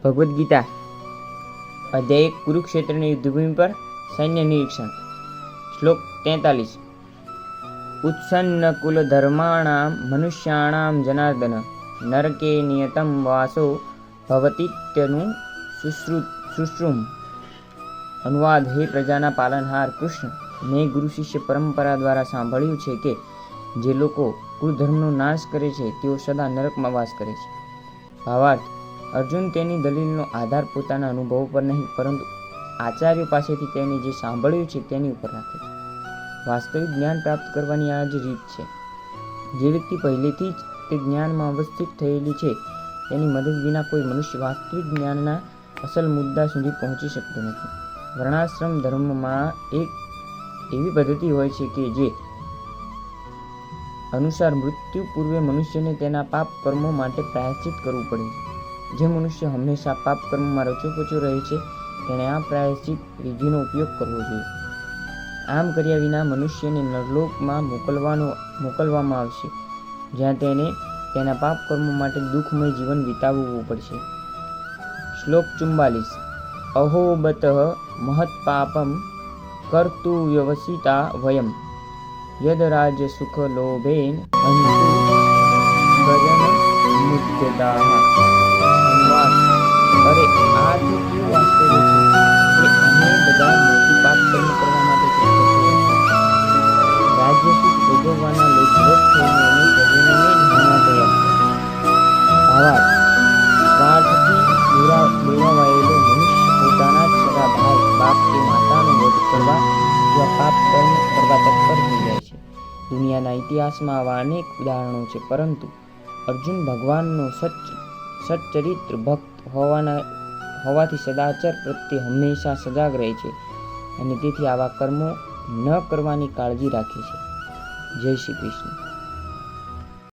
ભગવદ્ ગીતા અધ્યાય 1 કુરુક્ષેત્રની યુદ્ધભૂમિ પર સૈન્ય નિરીક્ષણ. શ્લોક 43. ઉત્સન્ન કુલ ધર્માણામ મનુષ્યાણામ જનાર્દન નરકે નિયતમ વાસો ભવતીત્યનું શુશ્રુમ. અનુવાદ: હે પ્રજાના પાલનહાર કૃષ્ણ, મેં ગુરુ શિષ્ય પરંપરા દ્વારા સાંભળ્યું છે કે જે લોકો કુળધર્મનો નાશ કરે છે તેઓ સદા નરકમાં વાસ કરે છે. ભાવાર્થ: અર્જુન તેની દલીલનો આધાર પોતાના અનુભવો પર નહીં પરંતુ આચાર્યો પાસેથી તેને જે સાંભળ્યું છે તેની ઉપર રાખે છે. વાસ્તવિક જ્ઞાન પ્રાપ્ત કરવાની આ જ રીત છે. જે વ્યક્તિ પહેલેથી જ તે જ્ઞાનમાં અવસ્થિત થયેલી છે તેની મદદ વિના કોઈ મનુષ્ય વાસ્તવિક જ્ઞાનના અસલ મુદ્દા સુધી પહોંચી શકતો નથી. વર્ણાશ્રમ ધર્મમાં એક એવી પદ્ધતિ હોય છે કે જે અનુસાર મૃત્યુ પૂર્વે મનુષ્યને તેના પાપ કર્મો માટે પ્રાયશ્ચિત કરવું પડે છે. જે મનુષ્ય હંમેશા પાપ કર્મમાં રચોપચો રહે છે તેણે આ પ્રાયશ્ચિત વિધિનો ઉપયોગ કરવો જોઈએ. આમ કર્યા વિના મનુષ્યને નરલોકમાં મોકલવામાં આવશે, જ્યાં તેને તેના પાપ કર્મો માટે દુઃખમય જીવન વિતાવવું પડશે. શ્લોક 44. અહો બતઃ મહત પાપમ કર્તુ વ્યવસિતા વયમ યદ રાજ્ય સુખ લોભેન હંતુ ગજન મુદ્યતાઃ. અનુવાદ: અરે આ તો કેવું આશ્ચર્ય છે કે અમે બધા મોટું પાપ કર્મ કરવા માટે રાજ્ય સુખ ભોગવવાના લોભવશ થઈને અમે સ્વજનોને હણવા ગયા. ભાવાર્થ: સ્વાર્થથી દોરાવાયેલો મનુષ્ય પોતાના જ સગા ભાઈ, બાપ કે માતાનો વધ કરવા અથવા પાપ કર્મ કરવા તત્પર થઈ જાય છે. દુનિયાના ઇતિહાસમાં આવા અનેક ઉદાહરણો છે, પરંતુ અર્જુન ભગવાનનો સચ્ચરિત્ર ભક્ત હોવાથી સદાચાર પ્રત્યે હંમેશા સજાગ રહે છે અને તેથી આવા કર્મો ન કરવાની કાળજી રાખે છે. જય શ્રી કૃષ્ણ.